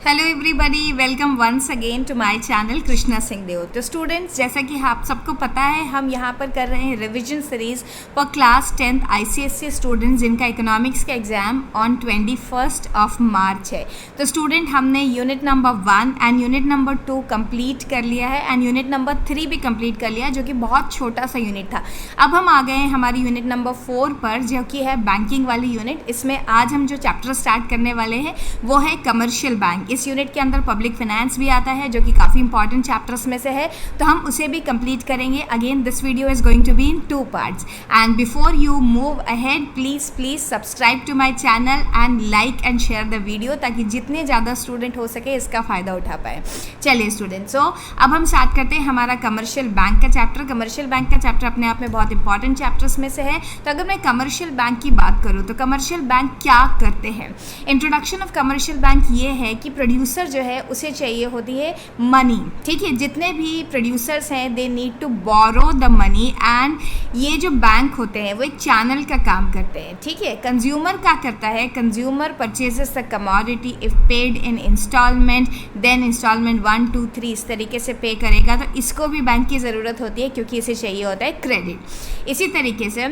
Hello everybody, welcome once again to my channel Krishna Singh Dev. तो students, जैसा कि आप सबको पता है, हम यहाँ पर कर रहे हैं revision series for class 10th ICSE students जिनका इकोनॉमिक्स का एग्ज़ाम ऑन 21 मार्च है। तो स्टूडेंट, हमने unit number 1 and unit number 2 complete कर लिया है एंड यूनिट नंबर 3 भी कंप्लीट कर लिया, जो कि बहुत छोटा सा यूनिट था। अब हम आ गए हैं हमारी यूनिट नंबर 4 पर, जो कि है बैंकिंग वाली यूनिट। इसमें आज हम जो चैप्टर स्टार्ट करने वाले हैं वो है कमर्शियल बैंक। इस यूनिट के अंदर पब्लिक फाइनेंस भी आता है, जो कि काफ़ी इंपॉर्टेंट चैप्टर्स में से है, तो हम उसे भी कंप्लीट करेंगे। Again this video is going to be in 2 parts and before you move ahead please subscribe to my channel and like and share the video, ताकि जितने ज़्यादा स्टूडेंट हो सके इसका फ़ायदा उठा पाए। चलिए स्टूडेंट, सो अब हम स्टार्ट करते हैं हमारा कमर्शियल बैंक का चैप्टर। कमर्शियल बैंक का चैप्टर अपने आप में बहुत इंपॉर्टेंट चैप्टर्स में से है। तो अगर मैं कमर्शियल बैंक की बात करूँ तो कमर्शियल बैंक क्या करते हैं। इंट्रोडक्शन ऑफ कमर्शियल बैंक ये है कि प्रोड्यूसर जो है उसे चाहिए होती है मनी। ठीक है, जितने भी प्रोड्यूसर्स हैं they need to borrow the money and ये जो बैंक होते हैं वो एक चैनल का काम करते हैं। ठीक है, कंज्यूमर क्या करता है, consumer purchases the commodity if paid in instalment, then instalment 1 2 3 इस तरीके से पे करेगा। तो इसको भी बैंक की ज़रूरत होती है क्योंकि इसे चाहिए होता है क्रेडिट। इसी तरीके से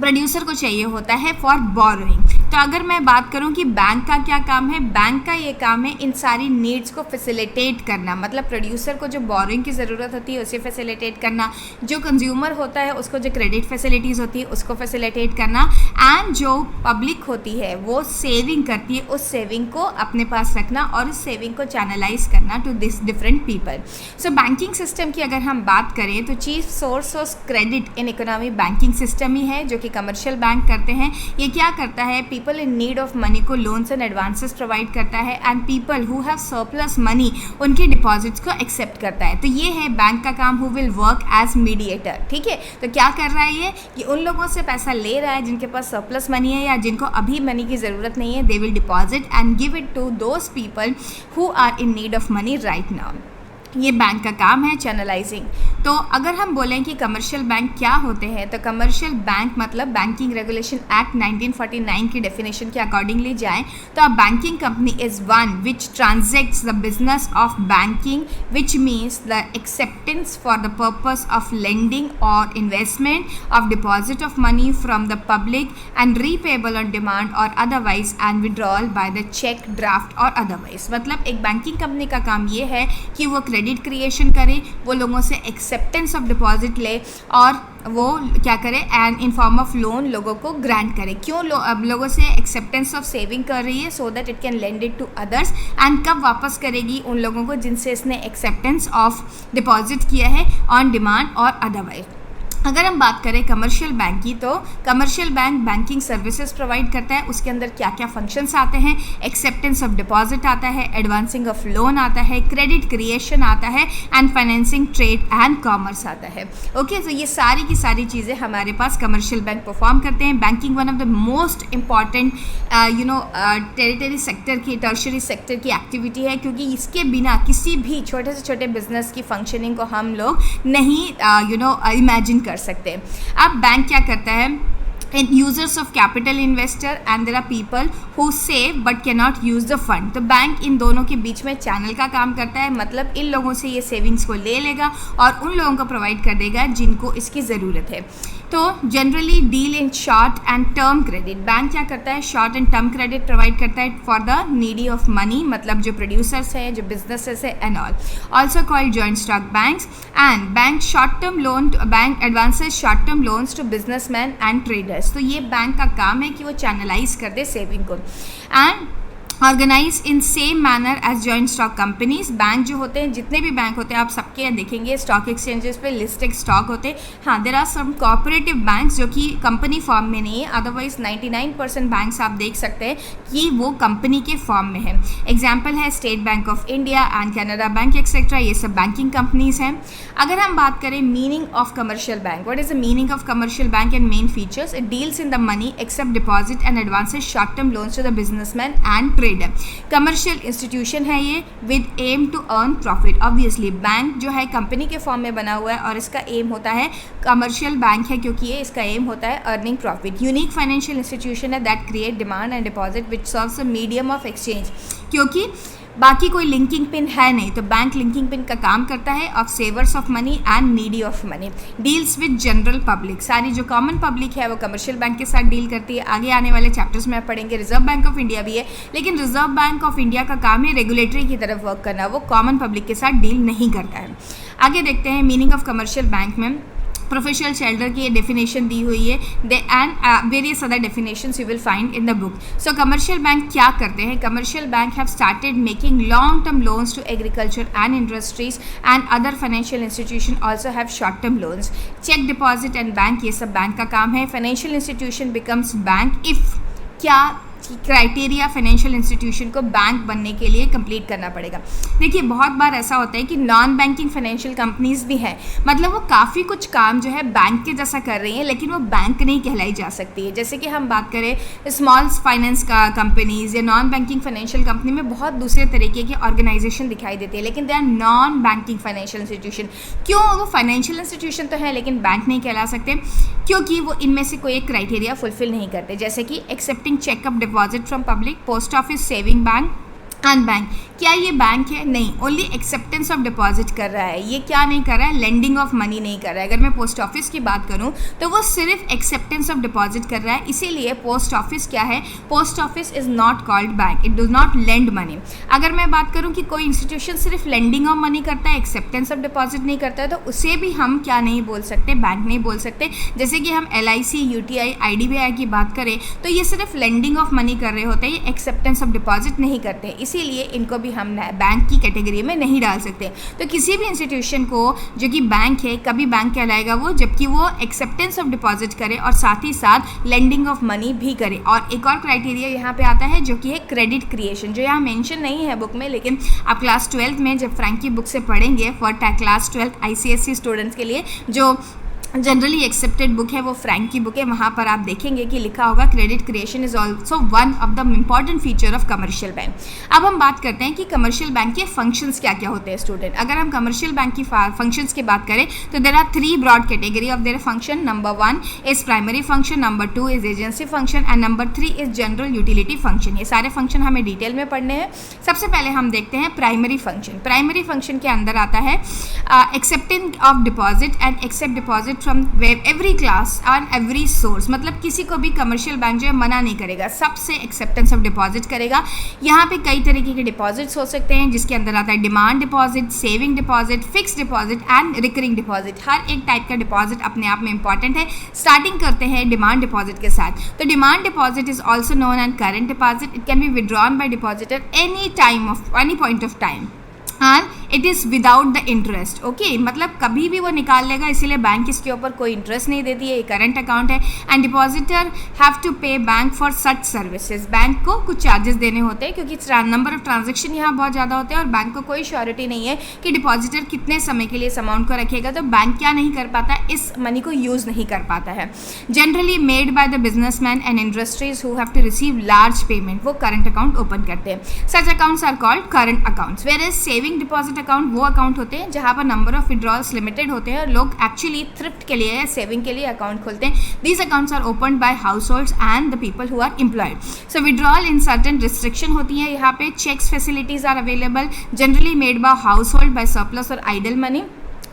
प्रोड्यूसर को चाहिए होता है फॉर बोरोइंग। तो अगर मैं बात करूं कि बैंक का क्या काम है, बैंक का ये काम है इन सारी नीड्स को फैसिलिटेट करना। मतलब प्रोड्यूसर को जो बोरोइंग की ज़रूरत होती है उसे फैसिलिटेट करना, जो कंज्यूमर होता है उसको जो क्रेडिट फैसिलिटीज़ होती है उसको फैसिलिटेट करना, एंड जो पब्लिक होती है वो सेविंग करती है, उस सेविंग को अपने पास रखना और उस सेविंग को चैनलाइज करना to this different people. So banking system की अगर हम बात करें तो chief source of credit in economy banking system ही है, जो कि कमर्शियल बैंक करते हैं। ये क्या करता है, people in need of money को लोन्स एंड एडवांसेस प्रोवाइड करता है and people who have surplus money उनके डिपॉजिट्स को एक्सेप्ट करता है। तो ये है बैंक का काम, who will work as mediator. ठीक है, तो क्या कर रहा है ये कि उन लोगों से पैसा ले रहा है जिनके पास सरप्लस मनी है या जिनको अभी मनी की ज़रूरत नहीं है। They will deposit and give it to those people who are in need of money right now. ये बैंक का काम है चैनलाइजिंग। तो अगर हम बोलें कि कमर्शियल बैंक क्या होते हैं, तो कमर्शियल बैंक मतलब बैंकिंग रेगुलेशन एक्ट 1949 की डेफिनेशन के अकॉर्डिंगली जाएं तो a banking company is one which transacts the business of banking which means the acceptance for the purpose of lending और investment of deposit of money from the public and repayable on demand और otherwise and withdrawal by the cheque, draft और otherwise. मतलब एक banking company का काम ये है कि वो क्रेडिट क्रिएशन करे, वो लोगों से एक्सेप्टेंस ऑफ डिपॉजिट ले और वो क्या करे and in form of loan लोगों को ग्रांट करे। क्यों अब लोगों से एक्सेप्टेंस ऑफ सेविंग कर रही है, so that it can lend it to others, and कब वापस करेगी उन लोगों को जिनसे इसने एक्सेप्टेंस ऑफ डिपॉजिट किया है ऑन डिमांड और अदरवाइज। अगर हम बात करें कमर्शियल बैंक की, तो commercial bank banking services provide करता है। उसके अंदर क्या क्या फंक्शंस आते हैं, एक्सेप्टेंस ऑफ डिपॉजिट आता है, एडवांसिंग ऑफ लोन आता है, क्रेडिट क्रिएशन आता है and financing trade and commerce आता है। ओके, तो ये सारी की सारी चीज़ें हमारे पास कमर्शियल बैंक परफॉर्म करते हैं। Banking one of the most important territory sector की, टर्शरी सेक्टर की एक्टिविटी है, क्योंकि इसके बिना किसी भी छोटे से छोटे बिजनेस की फंक्शनिंग को हम लोग नहीं इमेजिन कर सकते। अब बैंक क्या करता है, and users of capital investor and there are people who save but cannot use the fund। तो बैंक इन दोनों के बीच में चैनल का काम करता है। मतलब इन लोगों से ये सेविंग्स को ले लेगा और उन लोगों को प्रोवाइड कर देगा जिनको इसकी ज़रूरत है। तो generally deal in short and term credit. Bank क्या करता है, short and term credit provide करता है for the needy of money, मतलब जो प्रोड्यूसर्स है, जो बिजनेसेस है and all. Also called joint stock banks and bank short term loan, bank advances short term loans to businessman and traders. तो ये bank का काम है कि वो चैनलाइज कर दे सेविंग को and organise in same manner as joint stock companies. Bank जो होते हैं, जितने भी बैंक होते हैं आप सबके देखेंगे स्टॉक एक्सचेंजेस पे लिस्टेड स्टॉक होते हैं। हाँ, there are some cooperative banks जो कि कंपनी फॉर्म में नहीं है, अदरवाइज 99% बैंक्स आप देख सकते हैं कि वो कंपनी के फॉर्म में है। एग्जाम्पल है State Bank of India and Canara Bank etcetera, ये सब बैंकिंग कंपनीज हैं। अगर हम बात करें meaning of commercial bank, what is the meaning of commercial bank and main features, it deals in the money accept deposit and advances short term loans to the businessman and trader. Commercial institution है ये with aim to earn profit. Obviously bank जो है company के form में बना हुआ है और इसका एम होता है, कमर्शियल बैंक है क्योंकि ये इसका एम होता है earning profit. Unique financial institution है that create demand and deposit which serves a medium of exchange, क्योंकि बाकी कोई लिंकिंग पिन है नहीं, तो बैंक लिंकिंग पिन का काम करता है of savers of money and needy of money. Deals with general public, सारी जो कॉमन पब्लिक है वो कमर्शियल बैंक के साथ डील करती है। आगे आने वाले चैप्टर्स में आप पढ़ेंगे रिजर्व बैंक ऑफ इंडिया भी है, लेकिन रिजर्व बैंक ऑफ इंडिया का काम है रेगुलेटरी की तरफ वर्क करना, वो कॉमन पब्लिक के साथ डील नहीं करता है। आगे देखते हैं मीनिंग ऑफ कमर्शियल बैंक में प्रोफेसर शेल्डर की ये डेफिनेशन दी हुई है, they and various other definitions you will find in the book. So commercial bank क्या करते हैं? Commercial bank have started making long term loans to agriculture and industries and other financial institution also have short term loans. Cheque deposit and bank, ये सब bank का काम है। Financial institution becomes bank if, क्या criteria financial institution को bank बनने के लिए कंप्लीट करना पड़ेगा। देखिए बहुत बार ऐसा होता है कि नॉन बैंकिंग फाइनेंशियल कंपनीज भी हैं, मतलब वो काफ़ी कुछ काम जो है बैंक के जैसा कर रही हैं, लेकिन वो बैंक नहीं कहलाई जा सकती है। जैसे कि हम बात करें स्मॉल फाइनेंस का कंपनीज या नॉन बैंकिंग फाइनेंशियल कंपनी में बहुत दूसरे तरीके की ऑर्गेनाइजेशन दिखाई देती है, लेकिन they are non banking financial institution. क्यों? वो फाइनेंशियल इंस्टीट्यूशन तो है लेकिन बैंक नहीं कहला सकते, क्योंकि वो इनमें से कोई एक क्राइटेरिया फुलफिल नहीं करते, जैसे कि accepting checkup deposit from public, post office, saving bank and bank. क्या ये बैंक है? नहीं, ओनली एक्सेप्टेंस ऑफ डिपॉजिट कर रहा है। ये क्या नहीं कर रहा है? लेंडिंग ऑफ मनी नहीं कर रहा है। अगर मैं पोस्ट ऑफिस की बात करूं तो वो सिर्फ एक्सेप्टेंस ऑफ डिपॉजिट कर रहा है, इसीलिए पोस्ट ऑफिस क्या है? Post office is not called bank, it does not lend money. अगर मैं बात करूं कि कोई इंस्टीट्यूशन सिर्फ लेंडिंग ऑफ मनी करता है, एक्सेप्टेंस ऑफ डिपॉजिट नहीं करता है, तो उसे भी हम क्या नहीं बोल सकते? बैंक नहीं बोल सकते। जैसे कि हम LIC, UTI, IDBI की बात करें तो ये सिर्फ लेंडिंग ऑफ मनी कर रहे होते हैं, ये एक्सेप्टेंस ऑफ डिपॉजिट नहीं करते, इसीलिए इनको भी हम बैंक की कैटेगरी में नहीं डाल सकते। तो किसी भी इंस्टीट्यूशन को जो कि बैंक है, कभी बैंक कहलाएगा वो जबकि वो एक्सेप्टेंस ऑफ डिपॉजिट करे और साथ ही साथ लेंडिंग ऑफ मनी भी करे। और एक और क्राइटेरिया यहाँ पे आता है जो कि है क्रेडिट क्रिएशन, जो यहाँ मेंशन नहीं है बुक में, लेकिन आप क्लास 12 में जब फ्रैंक की बुक से पढ़ेंगे फॉर क्लास 12 ICSE स्टूडेंट्स के लिए, जो जनरली एक्सेप्टेड बुक है वो फ्रैंक की बुक है, वहाँ पर आप देखेंगे कि लिखा होगा credit creation is also one of the important feature of commercial bank. अब हम बात करते हैं कि कमर्शियल बैंक के फंक्शंस क्या क्या होते हैं स्टूडेंट। अगर हम कमर्शियल बैंक की फंक्शंस की बात करें तो there are 3 broad category of their function. Number 1 is primary function, number 2 is agency function and number 3 is general utility function. ये सारे फंक्शन हमें डिटेल में पढ़ने हैं। सबसे पहले हम देखते हैं प्राइमरी फंक्शन। प्राइमरी फंक्शन के अंदर आता है accepting of deposit and accept deposit from every class and every source, मतलब किसी को भी कमर्शियल बैंक जो है मना नहीं करेगा, सबसे एक्सेप्टेंस ऑफ डिपॉजिट करेगा। यहाँ पे कई तरीके के डिपॉजिट्स हो सकते हैं जिसके अंदर आता है demand deposit, saving deposit, fix deposit and recurring deposit. हर एक टाइप का डिपॉजिट अपने आप में इंपॉर्टेंट है। स्टार्टिंग करते हैं डिमांड डिपॉजिट के साथ। तो demand deposit is also known and current deposit. It can be withdrawn bye depositor any time of any point of time and it is without the interest. Okay, मतलब कभी भी वो निकाल लेगा, इसीलिए बैंक इसके ऊपर कोई इंटरेस्ट नहीं देती है। ये करंट अकाउंट है एंड डिपॉजिटर हैव टू पे bank for such services. Bank को कुछ चार्जेस देने होते हैं क्योंकि नंबर ऑफ ट्रांजेक्शन यहाँ बहुत ज़्यादा होते हैं और बैंक को कोई श्योरिटी नहीं है कि डिपॉजिटर कितने समय के लिए इस अमाउंट को रखेगा, तो बैंक क्या नहीं कर पाता, इस मनी को यूज़ नहीं कर पाता है। Generally made by the businessman and industries who have to receive large payment, वो करंट अकाउंट ओपन करते हैं। Such accounts are called current accounts. Where as saving deposit account वो अकाउंट होते हैं जहां पर नंबर ऑफ विड्रॉल्स लिमिटेड होते हैं और लोग एक्चुअली थ्रिफ्ट के लिए या सेविंग के लिए अकाउंट खोलते हैं। These accounts are opened by households and the people who are employed. So withdrawal in certain restriction होती है। यहाँ पे cheques facilities are available, generally made by household by surplus और idle money.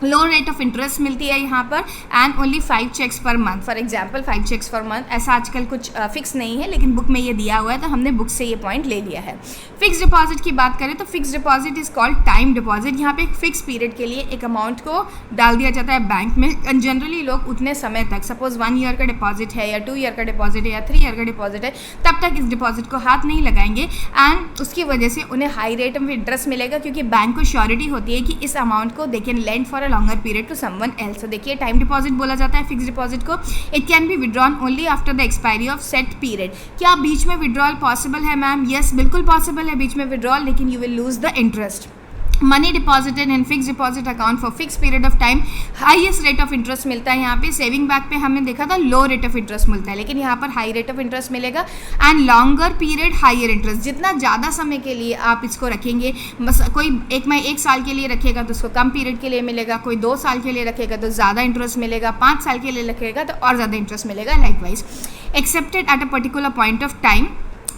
Low rate of interest मिलती है यहाँ पर and only 5 cheques per month. For example 5 cheques per month, ऐसा आजकल कुछ फिक्स नहीं है लेकिन बुक में ये दिया हुआ है तो हमने बुक से ये पॉइंट ले लिया है। फिक्स डिपॉजिट की बात करें तो fix deposit is called time deposit. यहाँ पे एक फिक्स पीरियड के लिए एक अमाउंट को डाल दिया जाता है बैंक में एंड जनरली लोग उतने समय तक, सपोज 1 ईयर का डिपॉजिट है या 2 ईयर का डिपॉजिट है या 3 ईयर का डिपॉजिट है, तब तक इस डिपॉजिट को हाथ नहीं लगाएंगे एंड उसकी वजह से उन्हें हाई रेट में इंटरेस्ट मिलेगा क्योंकि बैंक को श्योरिटी होती है कि इस अमाउंट को they can lend for a longer period to someone else. तो देखिए टाइम डिपॉजिट बोला जाता है फिक्स डिपॉजिट को। It can be withdrawn only after the expiry of set period. क्या बीच में विड्रॉल पॉसिबल है मैम? यस, बिल्कुल पॉसिबल है बीच में विड्रॉल, लेकिन you will lose the interest. Money deposited in fix deposit account for fix period of time, highest rate of interest मिलता है यहाँ पे। सेविंग बैंक पे हमने देखा था लो रेट ऑफ इंटरेस्ट मिलता है, लेकिन यहाँ पर हाई रेट ऑफ इंटरेस्ट मिलेगा and longer period higher interest. जितना ज़्यादा समय के लिए आप इसको रखेंगे, बस कोई एक साल के लिए रखेगा तो उसको कम पीरियड के लिए मिलेगा, कोई 2 साल के लिए रखेगा तो ज़्यादा इंटरेस्ट मिलेगा, 5 साल के लिए रखेगा तो और ज़्यादा इंटरेस्ट मिलेगा। Likewise accepted at a particular point of time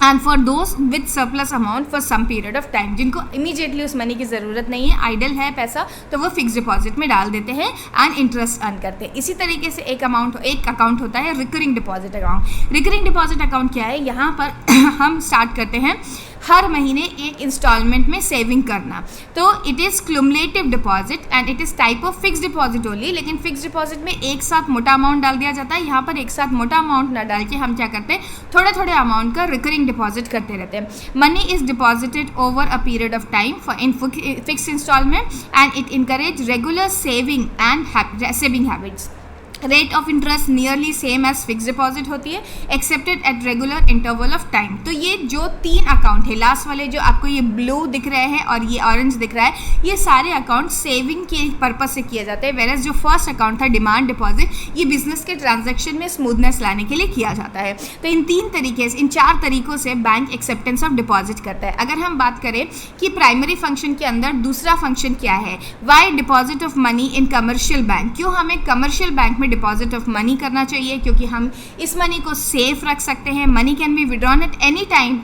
and for those with surplus amount for some period of time, जिनको इमीडिएटली उस मनी की ज़रूरत नहीं है, आइडल है पैसा, तो वो फिक्स डिपॉजिट में डाल देते हैं एंड इंटरेस्ट अर्न करते हैं। इसी तरीके से एक अकाउंट होता है recurring deposit account. Recurring deposit account क्या है, यहाँ पर हम स्टार्ट करते हैं हर महीने एक इंस्टॉलमेंट में सेविंग करना। तो it is cumulative deposit and it is type of fix deposit only, लेकिन फिक्स डिपॉजिट में एक साथ मोटा अमाउंट डाल दिया जाता है। यहाँ पर एक साथ मोटा अमाउंट ना डाल के हम क्या करते हैं, थोड़े थोड़े अमाउंट का रिकरिंग डिपॉजिट करते रहते हैं। Money is deposited over a period of time for in fix instalment and it encourage regular saving and saving habits. Rate of interest nearly same as fix deposit होती है, accepted at regular interval of time. तो ये जो 3 account है, last वाले जो आपको ये ब्लू दिख रहे हैं और ये ऑरेंज दिख रहा है, ये सारे अकाउंट सेविंग के पर्पज से किए जाते हैं। वेरस जो फर्स्ट अकाउंट था डिमांड डिपॉजिट, ये बिजनेस के ट्रांजैक्शन में स्मूथनेस लाने के लिए किया जाता है। तो इन 4 तरीकों से बैंक एक्सेप्टेंस ऑफ डिपॉजिट करता है। अगर हम बात करें कि प्राइमरी फंक्शन के अंदर दूसरा फंक्शन क्या है, why deposit of money in commercial bank, क्यों हमें कमर्शियल बैंक में डिपॉजिट ऑफ मनी करना चाहिए, क्योंकि हम इस मनी को सेफ रख सकते हैं। Money can be withdrawn at any time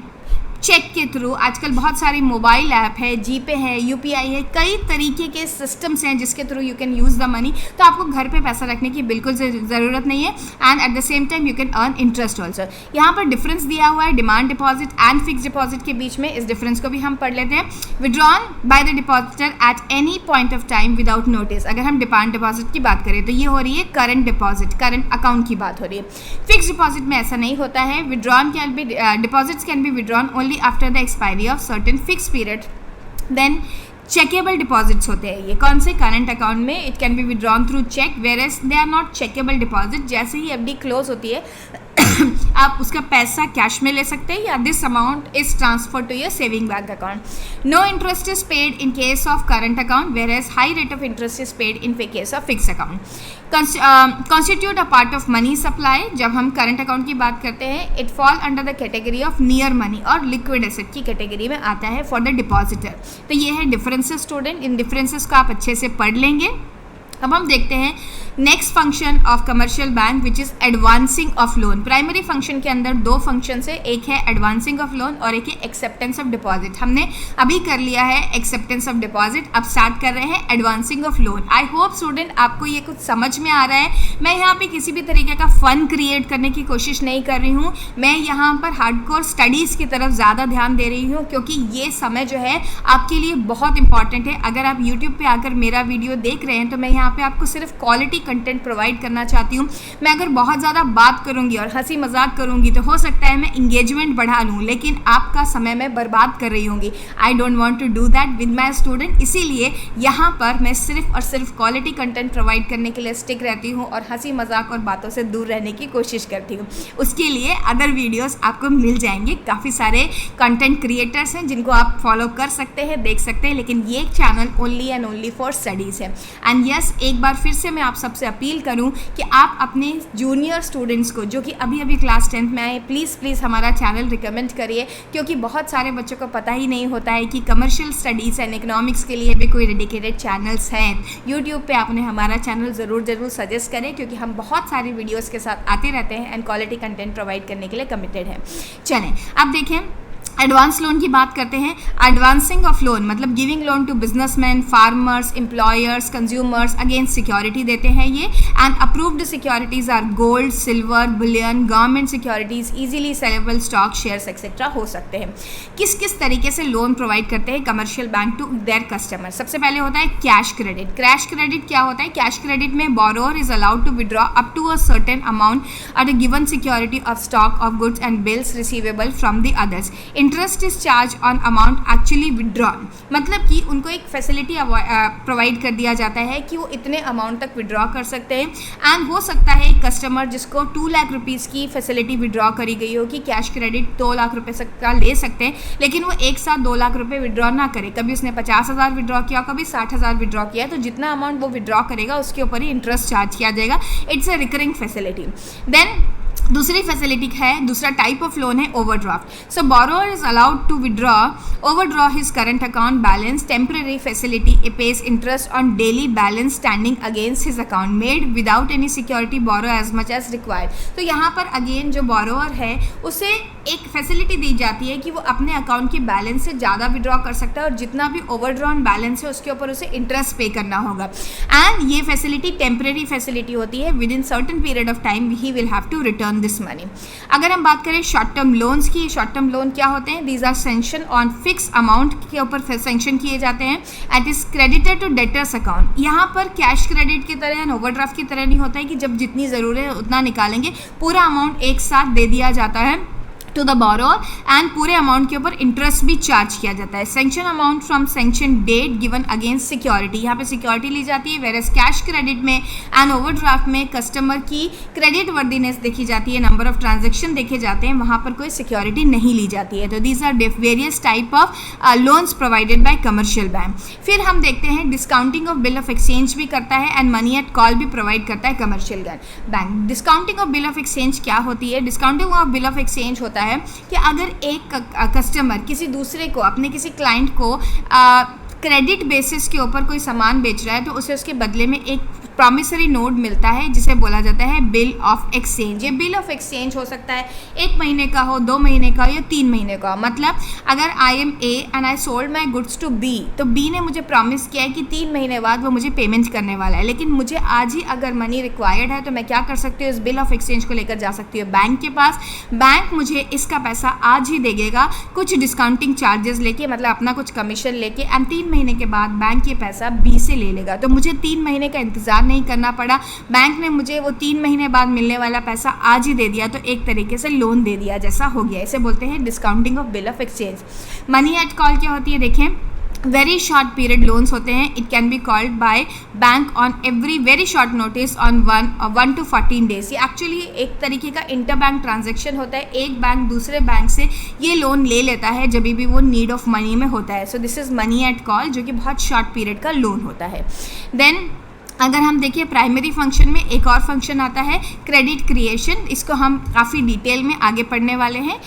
cheque के थ्रू। आजकल बहुत सारी मोबाइल ऐप है, जीपे है, यूपीआई है, कई तरीके के सिस्टम्स हैं जिसके through you can use the money. तो आपको घर पे पैसा रखने की बिल्कुल ज़रूरत नहीं है and at the same time you can earn interest also. यहाँ पर डिफरेंस दिया हुआ है demand deposit and fix deposit के बीच में, इस डिफरेंस को भी हम पढ़ लेते हैं। Withdrawn by the depositor at any point of time without notice. अगर हम डिमांड डिपॉजिट की बात करें तो ये हो रही है करंट डिपॉजिट, करंट अकाउंट की बात हो रही है। फिक्स डिपॉजिट में ऐसा नहीं होता है। Withdrawn can be deposits can be withdrawn only after the expiry of certain fix period. Then chequable deposits होते हैं, ये कौन से, करंट अकाउंट में it can be withdrawn through cheque, whereas they are not chequable deposit. जैसे ही FD close होती है आप उसका पैसा कैश में ले सकते हैं या this amount is transfer to your saving bank account. No interest is paid in case of current account, whereas high rate of interest is paid in case of fix account. Constitute a part of money supply. जब हम current account की बात करते हैं, it fall under the category of near money और liquid asset की category में आता है फॉर द डिपॉजिटर। तो ये है डिफरेंसेस स्टूडेंट, इन डिफरेंसेस को आप अच्छे से पढ़ लेंगे। अब हम देखते हैं next function of commercial bank which is advancing of loan. Primary function के अंदर 2 फंक्शन है, एक है एडवांसिंग ऑफ लोन और एक है एक्सेप्टेंस ऑफ डिपॉजिट। हमने अभी कर लिया है एक्सेप्टेंस ऑफ डिपॉजिट, अब स्टार्ट कर रहे हैं advancing of loan. I hope student आपको ये कुछ समझ में आ रहा है। मैं यहाँ पे किसी भी तरीके का फन क्रिएट करने की कोशिश नहीं कर रही हूँ, मैं यहाँ पर हार्डकोर स्टडीज़ की तरफ ज़्यादा ध्यान दे रही हूँ, क्योंकि ये समय जो है आपके लिए बहुत इंपॉर्टेंट है। अगर आप यूट्यूब पर आकर मेरा वीडियो देख रहे हैं तो मैं यहाँ पे आपको सिर्फ क्वालिटी कंटेंट प्रोवाइड करना चाहती हूँ। मैं अगर बहुत ज़्यादा बात करूँगी और हंसी मजाक करूँगी तो हो सकता है मैं इंगेजमेंट बढ़ा लूँ, लेकिन आपका समय मैं बर्बाद कर रही होंगी। I don't want to do that with my student, इसीलिए यहाँ पर मैं सिर्फ और सिर्फ क्वालिटी कंटेंट प्रोवाइड करने के लिए स्टिक रहती हूँ और हंसी मजाक और बातों से दूर रहने की कोशिश करती हूँ। उसके लिए अदर वीडियोज़ आपको मिल जाएंगे, काफ़ी सारे कंटेंट क्रिएटर्स हैं जिनको आप फॉलो कर सकते हैं, देख सकते हैं, लेकिन ये channel only and only for studies है। एंड यस, एक बार फिर से मैं आप सबसे अपील करूं कि आप अपने जूनियर स्टूडेंट्स को जो कि अभी अभी क्लास 10th में आए, प्लीज़ हमारा चैनल रिकमेंड करिए, क्योंकि बहुत सारे बच्चों को पता ही नहीं होता है कि कमर्शियल स्टडीज़ एंड इकोनॉमिक्स के लिए भी कोई डेडिकेटेड चैनल्स हैं। यूट्यूब पे आपने हमारा चैनल ज़रूर सजेस्ट करें, क्योंकि हम बहुत सारी वीडियोज़ के साथ आते रहते हैं एंड क्वालिटी कंटेंट प्रोवाइड करने के लिए कमिटेड हैं। चलें अब देखें एडवांस लोन की बात करते हैं। एडवांसिंग ऑफ लोन मतलब giving loan to businessman, farmers, employers, consumers against security देते हैं ये। And approved securities are gold, silver, bullion, government securities, easily saleable stock, shares etcetera हो सकते हैं। किस किस तरीके से लोन प्रोवाइड करते हैं commercial bank to their customer? सबसे पहले होता है कैश क्रेडिट। कैश क्रेडिट क्या होता है? कैश क्रेडिट में borrower is allowed to withdraw up to a certain amount at a given security of stock of goods and bills receivable from the others. Interest is charge on amount actually withdrawn, मतलब कि उनको एक facility provide कर दिया जाता है कि वो इतने अमाउंट तक विड्रॉ कर सकते हैं। एंड हो सकता है एक कस्टमर जिसको 2 लाख रुपीज़ की फैसिलिटी विड्रॉ करी गई हो कि कैश क्रेडिट 2 लाख रुपये का ले सकते हैं, लेकिन वो एक साथ 2 लाख रुपये विड्रॉ ना करे। कभी उसने 50,000 विड्रॉ किया, कभी 60,000 विड्रॉ किया, तो जितना अमाउंट वो विड्रॉ करेगा उसके ऊपर ही इंटरेस्ट चार्ज किया जाएगा। It's a recurring facility. Then दूसरी फैसिलिटी है, दूसरा टाइप ऑफ लोन है overdraft. So borrower is allowed to overdraw his current account balance. Temporary facility pays interest on daily balance standing against his account made without any security borrow as much as required. तो यहाँ पर again जो borrower है उसे एक facility दी जाती है कि वो अपने अकाउंट के बैलेंस से ज़्यादा विड्रॉ कर सकता है और जितना भी ओवरड्रॉन बैलेंस है उसके ऊपर उसे इंटरेस्ट पे करना होगा. एंड ये फैसिलिटी टेम्पररी फैसिलिटी होती है. Within certain period of time he will have to return this money. अगर हम बात करें शॉर्ट टर्म लोन्स की, शॉर्ट टर्म लोन क्या होते हैं? These are sanction on fix amount के ऊपर सेंक्शन किए जाते हैं. It is credited to debtor's account. यहाँ पर कैश क्रेडिट की तरह एंड ओवरड्राफ्ट की तरह नहीं होता है कि जब जितनी ज़रूरत है उतना निकालेंगे. पूरा अमाउंट एक साथ दे दिया जाता है टू द बोरोअर एंड पूरे अमाउंट के ऊपर इंटरेस्ट भी चार्ज किया जाता है. Sanction amount from sanction date given against security. यहाँ पे सिक्योरिटी ली जाती है. वेरएस कैश क्रेडिट में एंड ओवरड्राफ्ट में कस्टमर की क्रेडिट वर्दीनेस देखी जाती है, नंबर ऑफ ट्रांजेक्शन देखे जाते हैं, वहाँ पर कोई सिक्योरिटी नहीं ली जाती है. तो these are various type of loans provided by commercial bank. फिर हम देखते हैं discounting of bill of exchange भी करता है एंड मनी एट कॉल भी प्रोवाइड करता है commercial bank. Discounting of bill of exchange क्या होती है? Discounting of bill of exchange होता है कि अगर एक कस्टमर किसी दूसरे को, अपने किसी क्लाइंट को क्रेडिट बेसिस के ऊपर कोई सामान बेच रहा है तो उसे उसके बदले में एक प्रॉमिसरी नोट मिलता है जिसे बोला जाता है बिल ऑफ एक्सचेंज. ये बिल ऑफ एक्सचेंज हो सकता है 1 महीने का हो, 2 महीने का हो या 3 महीने का हो. मतलब अगर I am A and I sold my goods to B, तो बी ने मुझे प्रॉमिस किया है कि 3 महीने बाद वो मुझे पेमेंट करने वाला है, लेकिन मुझे आज ही अगर मनी रिक्वायर्ड है तो मैं क्या कर सकती हूँ? इस बिल ऑफ एक्सचेंज को लेकर जा सकती हूँ बैंक के पास. बैंक मुझे इसका पैसा आज ही दे देगा कुछ डिस्काउंटिंग चार्जेस लेके, मतलब अपना कुछ कमीशन लेके, एंड 3 महीने के बाद बैंक ये पैसा बी से ले लेगा. तो मुझे 3 महीने का इंतजार नहीं करना पड़ा. बैंक ने मुझे वो 3 महीने बाद मिलने वाला पैसा आज ही दे दिया, तो एक तरीके से लोन दे दिया जैसा हो गया. इसे बोलते हैं discounting of bill of exchange. Money at call क्या होती है? देखें, वेरी शॉर्ट पीरियड लोन्स होते हैं. It can be called by bank on every very short notice on 1 to 14 days. ये एक्चुअली एक तरीके का इंटर बैंक ट्रांजेक्शन होता है. एक बैंक दूसरे बैंक से ये लोन ले लेता है जब भी वो नीड ऑफ मनी में होता है. So this is money at call, जो कि बहुत शॉर्ट पीरियड का लोन होता है. देन अगर हम देखिए प्राइमरी फंक्शन में एक और फंक्शन आता है क्रेडिट क्रिएशन. इसको हम काफ़ी डिटेल में आगे पढ़ने वाले हैं.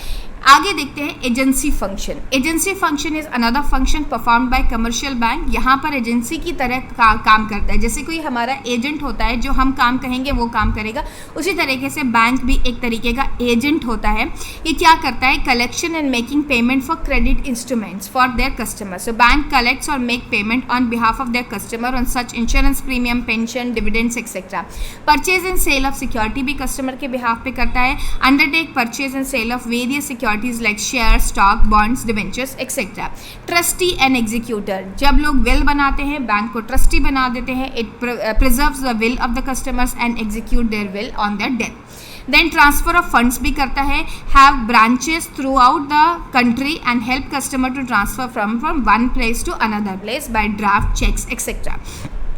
आगे देखते हैं agency function. Agency function is another function perform by commercial bank. यहाँ पर एजेंसी की तरह काम करता है. जैसे कोई हमारा एजेंट होता है, जो हम काम कहेंगे वो काम करेगा, उसी तरीके से बैंक भी एक तरीके का एजेंट होता है. ये क्या करता है? Collection and making payment for credit instruments for their customer. So bank collects और make payment on behalf of their customer on such insurance premium, pension, dividends etcetera. Purchase and sale of security भी customer के behalf पे करता है. Undertake purchase and sale of various securities like share, stock, bonds, debentures, etc. Trustee and executor. जब लोग will बनाते हैं, bank को ट्रस्टी बना देते हैं. It preserves the will of the customers and execute their will on their death. Then transfer of funds भी करता है. Have branches throughout the country and help customer to transfer from one place to another place by draft, cheques, etcetera.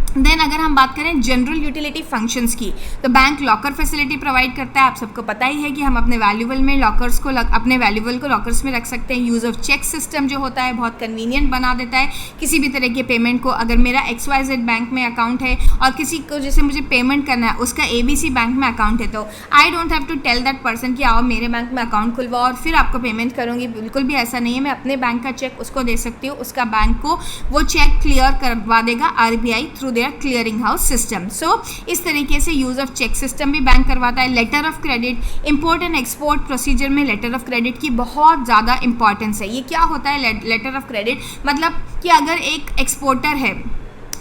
Then अगर हम बात करें general utility functions की, तो bank locker facility provide करता है. आप सबको पता ही है कि हम अपने वैल्यूबल में लॉकर्स को अपने वैल्यूबल को लॉकर्स में रख सकते हैं. यूज़ ऑफ चेक सिस्टम जो होता है बहुत कन्वीनियंट बना देता है किसी भी तरह के पेमेंट को. अगर मेरा XYZ बैंक में अकाउंट है और किसी को जैसे मुझे पेमेंट करना है, उसका ABC बैंक में अकाउंट है, तो I don't have to tell that person कि आओ मेरे बैंक में अकाउंट खुलवाओ और फिर आपको पेमेंट करूँगी. बिल्कुल भी ऐसा नहीं है. मैं अपने बैंक का चेक उसको दे सकती हूँ, उसका बैंक को वो चेक क्लियर करवा देगा RBI through their clearing house system. So इस तरीके से यूज़ ऑफ चेक सिस्टम भी बैंक करवाता है. Letter of credit, import and export procedure में लेटर ऑफ क्रेडिट की बहुत ज़्यादा इंपॉर्टेंस है. ये क्या होता है लेटर ऑफ क्रेडिट? मतलब कि अगर एक एक्सपोर्टर है,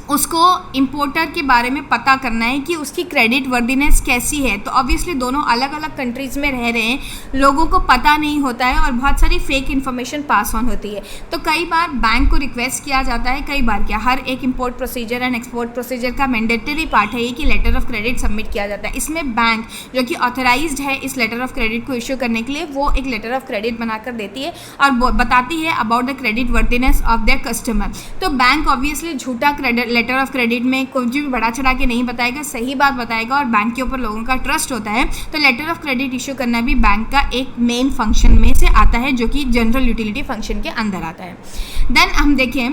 उसको इंपोर्टर के बारे में पता करना है कि उसकी क्रेडिट वर्दीनेस कैसी है. तो ऑब्वियसली दोनों अलग अलग कंट्रीज़ में रह रहे हैं, लोगों को पता नहीं होता है और बहुत सारी फेक इन्फॉर्मेशन पास ऑन होती है. तो कई बार बैंक को रिक्वेस्ट किया जाता है, कई बार क्या, हर एक import procedure and export procedure का मैंडेटरी पार्ट है ये कि लेटर ऑफ क्रेडिट सबमिट किया जाता है. इसमें बैंक जो कि ऑथराइज्ड है इस लेटर ऑफ क्रेडिट को इश्यू करने के लिए, वो एक लेटर ऑफ क्रेडिट बनाकर देती है और बताती है about the credit worthiness of their customer. तो बैंक ऑब्वियसली झूठा क्रेडिट लेटर ऑफ क्रेडिट में कुछ भी बढ़ा चढ़ा के नहीं बताएगा, सही बात बताएगा और बैंक के ऊपर लोगों का ट्रस्ट होता है. तो लेटर ऑफ क्रेडिट इश्यू करना भी बैंक का एक मेन फंक्शन में से आता है, जो कि जनरल यूटिलिटी फंक्शन के अंदर आता है. देन हम देखें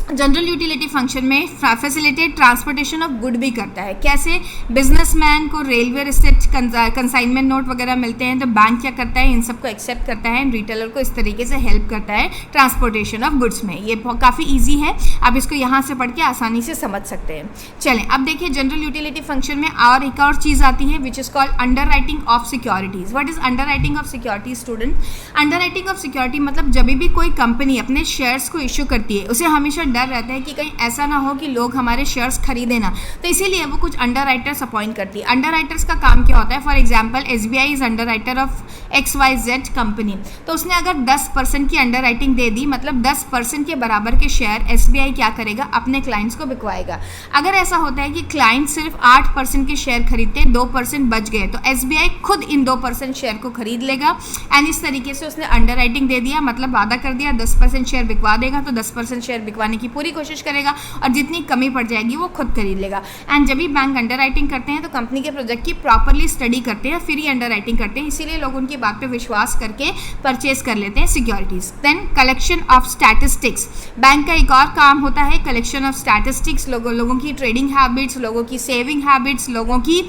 जनरल यूटिलिटी फंक्शन में फैसिलिटेट ट्रांसपोर्टेशन ऑफ गुड भी करता है। कैसे? बिजनेसमैन को रेलवे रिसिप्ट, कंसाइनमेंट नोट वगैरह मिलते हैं तो बैंक क्या करता है, इन सबको एक्सेप्ट करता है, रिटेलर को इस तरीके से हेल्प करता है ट्रांसपोर्टेशन ऑफ गुड्स में। ये काफ़ी ईजी है, आप इसको यहाँ से पढ़ के आसानी से समझ सकते हैं। चलें अब देखिए जनरल यूटिलिटी फंक्शन में और एक और चीज़ आती है which is called under writing of securities. What is under writing of securities student? Under writing of security मतलब जब भी कोई कंपनी अपने शेयर्स को इशू करती है उसे हमेशा डर रहता है कि कहीं ऐसा ना हो कि लोग हमारे शेयर्स खरीदें ना, तो इसीलिए वो कुछ अंडर राइटर्स अपॉइंट करती है। अंडर राइटर्स का काम क्या होता है? For example SBI is under writer of XYZ company, तो उसने अगर 10% की अंडर राइटिंग दे दी, मतलब 10% के बराबर के शेयर SBI क्या करेगा, अपने क्लाइंट्स को बिकवाएगा। अगर ऐसा होता है कि क्लाइंट सिर्फ 8% के शेयर खरीदते, 2% बच गए, तो SBI खुद इन 2% शेयर को खरीद लेगा। एंड इस तरीके से उसने अंडर राइटिंग दे दिया, मतलब वादा कर दिया 10% शेयर बिकवा देगा, तो 10% शेयर बिकवाने की पूरी कोशिश करेगा और जितनी कमी पड़ जाएगी वो खुद खरीद लेगा। एंड जब भी बैंक अंडर राइटिंग करते हैं तो कंपनी के प्रोजेक्ट की प्रॉपरली स्टडी करते हैं, फिर ही अंडर राइटिंग करते हैं, इसीलिए लोग उनकी बात पे विश्वास करके परचेज कर लेते हैं securities. Then collection of statistics, bank का एक और काम होता है कलेक्शन ऑफ स्टैटिस्टिक्स, लोगों की ट्रेडिंग हैबिट्स, लोगों की सेविंग हैबिट्स, लोगों की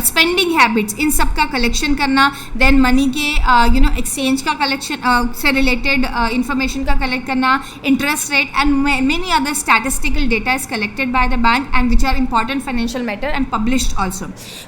स्पेंडिंग हैबिट्स, इन सब का कलेक्शन करना। देन मनी के एक्सचेंज का कलेक्शन से रिलेटेड इंफॉर्मेशन का कलेक्ट करना, interest rate and many other statistical data is collected by the bank and which are important financial matter and published also.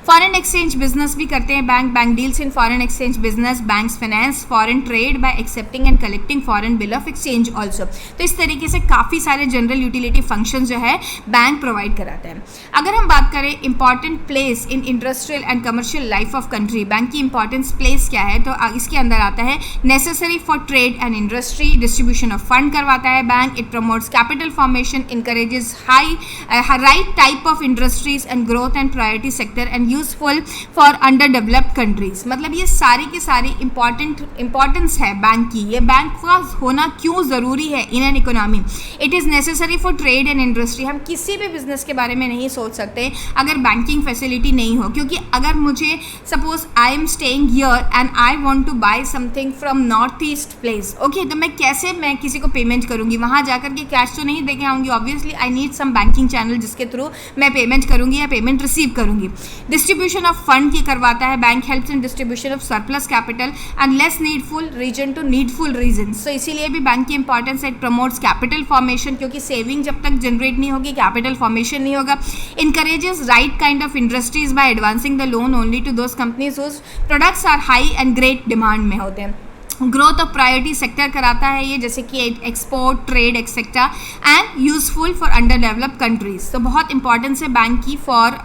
Foreign exchange business भी करते हैं bank deals in foreign exchange business, banks finance foreign trade by accepting and collecting foreign bill of exchange also. तो इस तरीके से काफ़ी सारे general utility function जो है बैंक प्रोवाइड कराते हैं। अगर हम बात करें important place in industrial and commercial life of country, bank की इंपॉर्टेंस प्लेस क्या है, तो इसके अंदर आता है necessary for trade and industry, distribution of fund करवाता है bank, it promotes capital formation, encourages right type of industries and growth and priority sector and useful for under developed countries. मतलब ये सारी की सारी इंपॉर्टेंस है बैंक की, ये बैंक का होना क्यों ज़रूरी है in an economy. It is necessary for trade and industry, हम किसी भी बिजनेस के बारे में नहीं सोच सकते अगर बैंकिंग फैसिलिटी नहीं हो, क्योंकि अगर मुझे suppose I am staying here and I want to buy something from north east place, okay, तो मैं किसी को पेमेंट करूंगी, वहाँ जाकर के कैश तो नहीं देके आऊँगी, obviously I need some banking channel जिसके थ्रू मैं पेमेंट करूँगी या पेमेंट रिसीव करूँगी। डिस्ट्रीब्यूशन ऑफ फंड की करवाता है bank, helps in distribution of surplus capital and less needful region to needful region. So इसीलिए भी बैंक की इंपॉर्टेंस है, इट प्रमोट्स कैपिटल फॉर्मेशन, क्योंकि सेविंग जब तक जनरेट नहीं होगी कैपिटल फॉर्मेशन नहीं होगा। Encourages right kind of industries by advancing the loan only to those companies whose products are high and great demand में होते हैं। ग्रोथ ऑफ प्रायोरिटी सेक्टर कराता है ये, जैसे कि export, trade etcetera and useful for under developed countries. तो बहुत इंपॉर्टेंस है बैंक की फॉर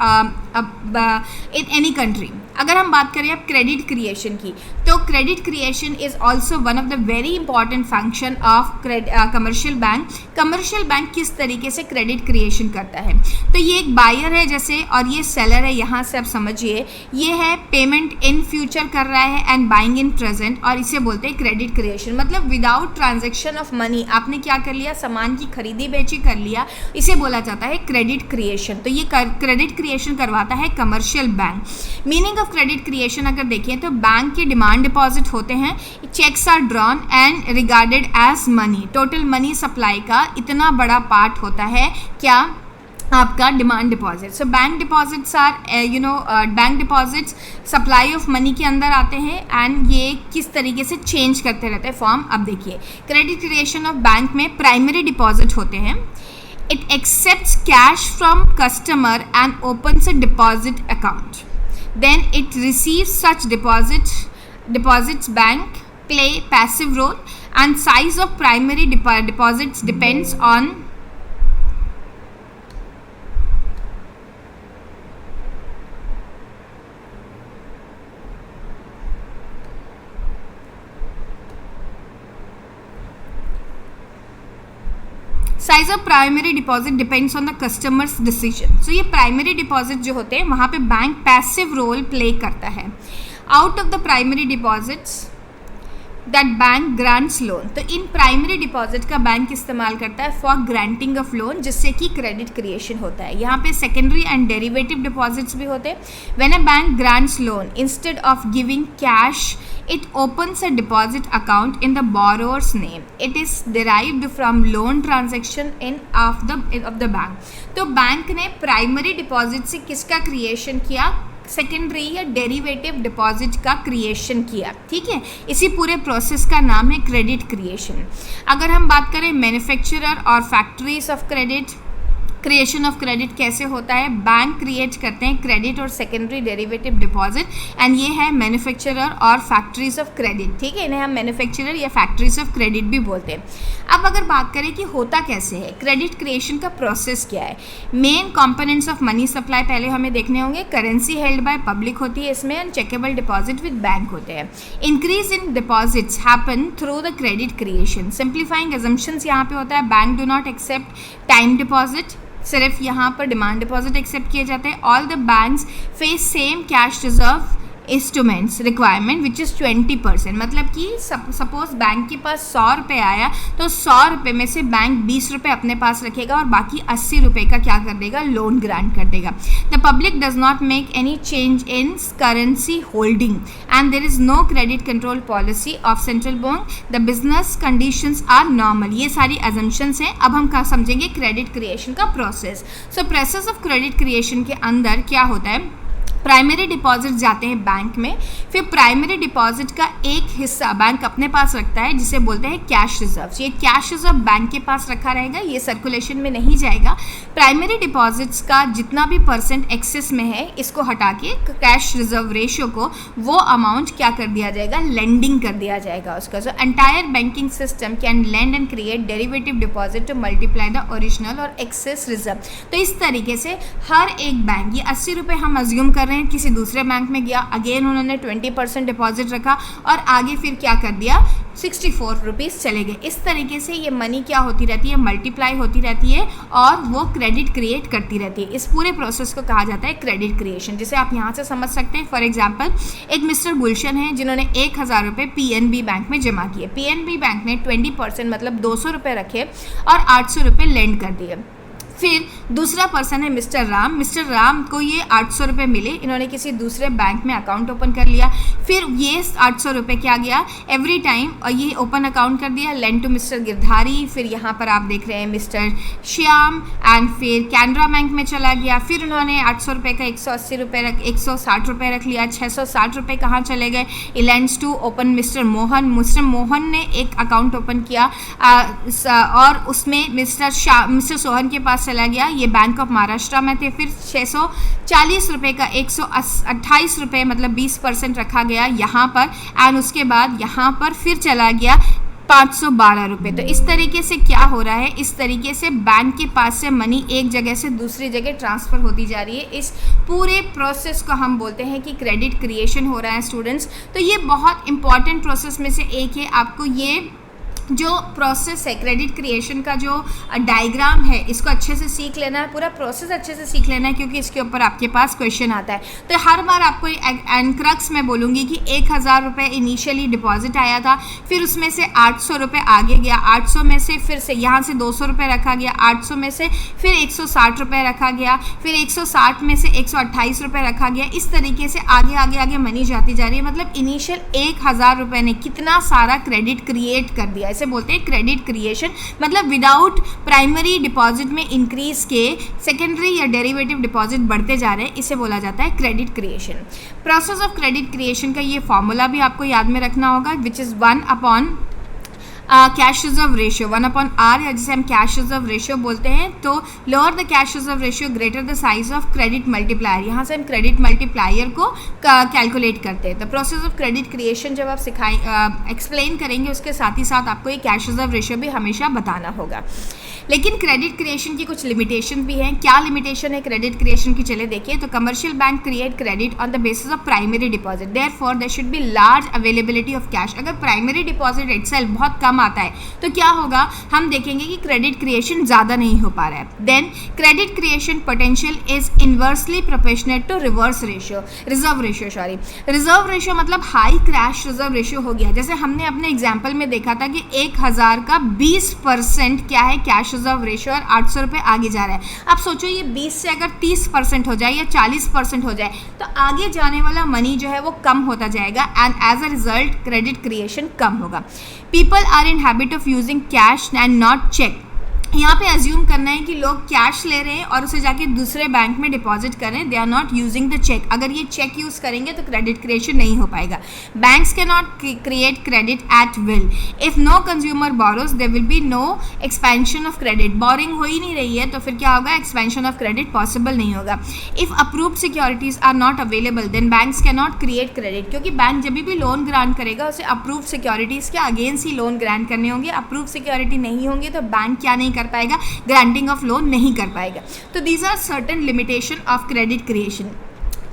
इन एनी कंट्री। अगर हम बात करें अब क्रेडिट क्रिएशन की, तो credit creation is also one of the very important function of commercial bank. Commercial bank किस तरीके से क्रेडिट क्रिएशन करता है, तो ये एक बायर है जैसे और ये सेलर है, यहाँ से आप समझिए ये है पेमेंट इन फ्यूचर कर रहा है एंड बाइंग इन प्रेजेंट, और इसे बोलते हैं क्रेडिट क्रिएशन। मतलब विदाउट ट्रांजेक्शन ऑफ मनी आपने क्या कर लिया, सामान की खरीदी बेची कर लिया, इसे बोला जाता है क्रेडिट क्रिएशन। तो ये क्रेडिट क्रिएशन करवाता है commercial bank. Meaning of credit creation अगर देखें तो बैंक के डिमांड डिपॉजिट होते हैं, cheques are drawn and regarded as money. Total money supply का इतना बड़ा पार्ट होता है क्या, आपका demand deposit. So bank deposits are bank deposits supply of money के अंदर आते हैं एंड ये किस तरीके से चेंज करते रहते हैं फॉर्म। अब देखिए क्रेडिट क्रिएशन ऑफ बैंक में प्राइमरी डिपॉजिट होते हैं, it accepts cash from customer and opens a deposit account, then it receives such deposits. Bank play passive role and size of primary deposits depends on size of primary deposit depends on the customers decision. So ये primary deposit जो होते हैं वहाँ पे bank passive role play करता है। Out of the primary deposits that bank grants loan. तो in primary deposit का बैंक इस्तेमाल करता है फॉर ग्रांटिंग ऑफ लोन, जिससे कि क्रेडिट क्रिएशन होता है। यहाँ पे सेकेंडरी एंड डेरिवेटिव डिपॉजिट्स भी होते हैं। When a bank grants loan instead of giving cash, it opens a deposit account in the borrower's name. It is derived from loan transaction in of the bank. तो bank ने primary deposit से किसका creation किया? Secondary या derivative deposit का creation किया। ठीक है, इसी पूरे प्रोसेस का नाम है क्रेडिट क्रिएशन। अगर हम बात करें मैन्युफैक्चरर और factories of credit, creation of credit कैसे होता है? बैंक क्रिएट करते हैं क्रेडिट और सेकेंडरी डेरिवेटिव डिपॉजिट, एंड ये है मैन्युफैक्चरर और फैक्ट्रीज ऑफ क्रेडिट। ठीक है, इन्हें हम मैन्युफैक्चरर या फैक्ट्रीज ऑफ क्रेडिट भी बोलते हैं। अब अगर बात करें कि होता कैसे है, क्रेडिट क्रिएशन का प्रोसेस क्या है? Main components of money supply पहले हमें देखने होंगे। करेंसी हेल्ड बाय पब्लिक होती है इसमें, and chequable deposit with bank होते हैं। Increase in deposits happen through the credit creation. Simplifying assumptions यहाँ पे होता है, bank do not accept time deposit, सिर्फ यहाँ पर डिमांड डिपॉजिट एक्सेप्ट किए जाते हैं। All the banks face same cash reserve instruments requirement which is 20%। मतलब कि सपोज बैंक के पास 100 रुपये आया तो 100 रुपये में से बैंक 20 रुपये अपने पास रखेगा और बाकी 80 रुपये का क्या कर देगा? लोन ग्रांट कर देगा। The public does not make any change in currency holding and there is no credit control policy of central bank. The business conditions are normal. ये सारी अजम्पशंस हैं। अब हम क्या समझेंगे? क्रेडिट क्रिएशन का process. So process of credit creation के अंदर क्या होता है? प्राइमरी डिपॉजिट जाते हैं बैंक में, फिर प्राइमरी डिपॉजिट का एक हिस्सा बैंक अपने पास रखता है जिसे बोलते हैं कैश रिजर्व्स। ये कैश रिजर्व बैंक के पास रखा रहेगा, ये सर्कुलेशन में नहीं जाएगा। प्राइमरी डिपॉजिट्स का जितना भी परसेंट एक्सेस में है, इसको हटा के कैश रिजर्व रेशियो को वो अमाउंट क्या कर दिया जाएगा? लेंडिंग कर दिया जाएगा उसका। So entire banking system can lend and create derivative deposit to multiply the original और एक्सेस रिजर्व। तो इस तरीके से हर एक बैंक, ये 80 रुपये हम अज्यूम कर किसी दूसरे बैंक में गया, अगेन उन्होंने 20% डिपॉजिट रखा और आगे फिर क्या कर दिया? 64 रुपीज़ चले गए। इस तरीके से ये मनी क्या होती रहती है? मल्टीप्लाई होती रहती है और वो क्रेडिट क्रिएट करती रहती है। इस पूरे प्रोसेस को कहा जाता है क्रेडिट क्रिएशन, जिसे आप यहाँ से समझ सकते हैं। फॉर एग्जांपल, एक मिस्टर गुलशन है जिन्होंने 1000 रुपये पीएनबी बैंक में जमा किए। पीएनबी बैंक ने 20% मतलब 200 रुपये रखे और 800 रुपये लेंड कर दिए। फिर दूसरा पर्सन है मिस्टर राम। मिस्टर राम को ये 800 रुपये मिले, इन्होंने किसी दूसरे बैंक में अकाउंट ओपन कर लिया। फिर ये 800 रुपये क्या गया? एवरी टाइम और ये ओपन अकाउंट कर दिया, लेंड टू मिस्टर गिरधारी। फिर यहाँ पर आप देख रहे हैं मिस्टर श्याम, एंड फिर कैनरा बैंक में चला गया। फिर उन्होंने 800 रुपये का 180 रुपये 160 रुपये रख लिया। 660 रुपये कहाँ चले गए? Lends to open mister Mohan. Mister Mohan ने एक अकाउंट ओपन किया और उसमें मिस्टर सोहन के पास चला गया। ये बैंक ऑफ महाराष्ट्र में थे। फिर 640 रुपये का 128 रुपये मतलब 20% रखा गया यहाँ पर, एंड उसके बाद यहाँ पर फिर चला गया 512 रुपये। तो इस तरीके से क्या हो रहा है? इस तरीके से बैंक के पास से मनी एक जगह से दूसरी जगह ट्रांसफ़र होती जा रही है। इस पूरे प्रोसेस को हम बोलते हैं कि क्रेडिट क्रिएशन हो रहा है स्टूडेंट्स। तो ये बहुत इंपॉर्टेंट प्रोसेस में से एक है। आपको ये जो प्रोसेस है क्रेडिट क्रिएशन का, जो डायग्राम है, इसको अच्छे से सीख लेना है, पूरा प्रोसेस अच्छे से सीख लेना है, क्योंकि इसके ऊपर आपके पास क्वेश्चन आता है। तो हर बार आपको एनक्रक्स में बोलूँगी कि 1000 रुपये इनिशियली डिपॉजिट आया था, फिर उसमें से 800 रुपये आगे गया, 800 में से फिर से यहाँ से 200 रुपये रखा गया, 800 में से फिर 160 रुपये रखा गया, फिर 160 में से 128 रुपये रखा गया। इस तरीके से आगे आगे आगे मनी जाती जा रही है। मतलब इनिशियल 1000 रुपये ने कितना सारा क्रेडिट क्रिएट कर दिया। इसे बोलते हैं क्रेडिट क्रिएशन। मतलब विदाउट प्राइमरी डिपॉजिट में इंक्रीज के सेकेंडरी या डेरिवेटिव डिपॉजिट बढ़ते जा रहे हैं, इसे बोला जाता है credit creation. Process of credit creation का ये फॉर्मूला भी आपको याद में रखना होगा, which is 1/, cash reserve ratio 1/r, या जिसे हम कैश रिजर्व रेशियो बोलते हैं। तो lower the cash reserve ratio greater the size of credit multiplier. यहाँ से हम क्रेडिट मल्टीप्लायर को कैलकुलेट करते हैं। तो प्रोसेस ऑफ क्रेडिट क्रिएशन जब आप एक्सप्लेन करेंगे, उसके साथ ही साथ आपको ये कैश रिजर्व रेशियो भी हमेशा बताना होगा। लेकिन क्रेडिट क्रिएशन की कुछ लिमिटेशन भी हैं। क्या लिमिटेशन है क्रेडिट क्रिएशन की, चले देखिए। तो commercial bank create credit on the basis of primary deposit, therefore there should be large availability of cash. अगर प्राइमरी डिपॉजिट इटसेल्फ बहुत कम आता है तो क्या होगा, हम देखेंगे कि क्रेडिट क्रिएशन ज़्यादा नहीं हो पा रहा है। Then credit creation potential is inversely proportionate to reserve ratio मतलब हाई कैश रिजर्व रेशियो हो गया। जैसे हमने अपने एग्जाम्पल में देखा था कि 1000 का 20% क्या है कैश रिजर्व रेशियो, और 800 रुपये आगे जा रहा है। अब सोचो ये 20 से अगर 30% हो जाए या 40% हो जाए तो आगे जाने वाला मनी जो है वो कम होता जाएगा, and as a result credit creation कम होगा। People are in habit of using cash and not cheque. यहाँ पे अज्यूम करना है कि लोग कैश ले रहे हैं और उसे जाके दूसरे बैंक में डिपॉजिट कर रहे हैं, they are not using the cheque. अगर ये चेक यूज़ करेंगे तो क्रेडिट क्रिएशन नहीं हो पाएगा। Banks can not create credit at will. If no consumer borrows there will be no expansion of credit. Borrowing हो ही नहीं रही है तो फिर क्या होगा, एक्सपेंशन ऑफ क्रेडिट पॉसिबल नहीं होगा। If approved securities are not available then banks can not create credit, क्योंकि बैंक जब भी लोन ग्रांट करेगा उसे अप्रूव्ड सिक्योरिटीज़ के अगेंस्ट ही लोन ग्रांट करने होंगे। अप्रूव्ड सिक्योरिटी नहीं होंगे तो बैंक क्या नहीं कर पाएगा, ग्रांटिंग ऑफ लोन नहीं कर पाएगा। तो these are certain limitation of credit creation.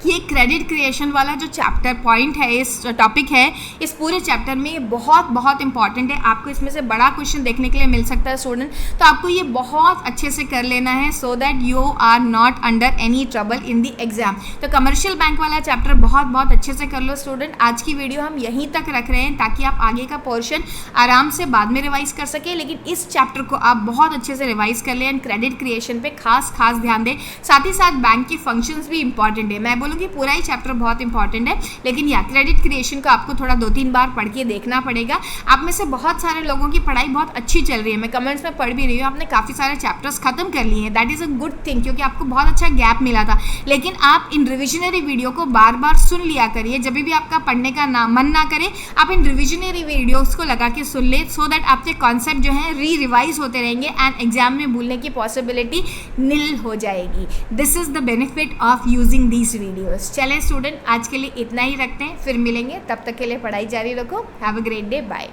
ये क्रेडिट क्रिएशन वाला जो चैप्टर पॉइंट है, इस टॉपिक है, इस पूरे चैप्टर में ये बहुत इंपॉर्टेंट है। आपको इसमें से बड़ा क्वेश्चन देखने के लिए मिल सकता है स्टूडेंट, तो आपको ये बहुत अच्छे से कर लेना है so that you are not under any trouble in the exam. तो कमर्शियल बैंक वाला चैप्टर बहुत अच्छे से कर लो स्टूडेंट। आज की वीडियो हम यहीं तक रख रहे हैं ताकि आप आगे का पोर्शन आराम से बाद में रिवाइज कर सकें, लेकिन इस चैप्टर को आप बहुत अच्छे से रिवाइज कर लें एंड क्रेडिट क्रिएशन पे खास ध्यान दें। साथ ही साथ बैंक की फंक्शंस भी इंपॉर्टेंट है। मैं बोलूँगी पूरा ही चैप्टर बहुत इंपॉर्टेंट है, लेकिन या क्रेडिट क्रिएशन को आपको थोड़ा 2-3 बार पढ़ के देखना पड़ेगा। आप में से बहुत सारे लोगों की पढ़ाई बहुत अच्छी चल रही है, मैं कमेंट्स में पढ़ भी रही हूँ, आपने काफ़ी सारे चैप्टर्स खत्म कर लिए हैं। That is a good thing, क्योंकि आपको बहुत अच्छा गैप मिला था। लेकिन आप इन रिविजनरी वीडियो को बार सुन लिया करिए। जब भी आपका पढ़ने का मन ना करे, आप इन रिविजनरी वीडियोज़ को लगा के सुन ले, सो दैट आपके कॉन्सेप्ट जो है रिवाइज होते रहेंगे एंड एग्जाम में भूलने की पॉसिबिलिटी निल हो जाएगी। This is the benefit of using these videos. चलें स्टूडेंट, आज के लिए इतना ही रखते हैं, फिर मिलेंगे। तब तक के लिए पढ़ाई जारी रखो। Have a great day, bye.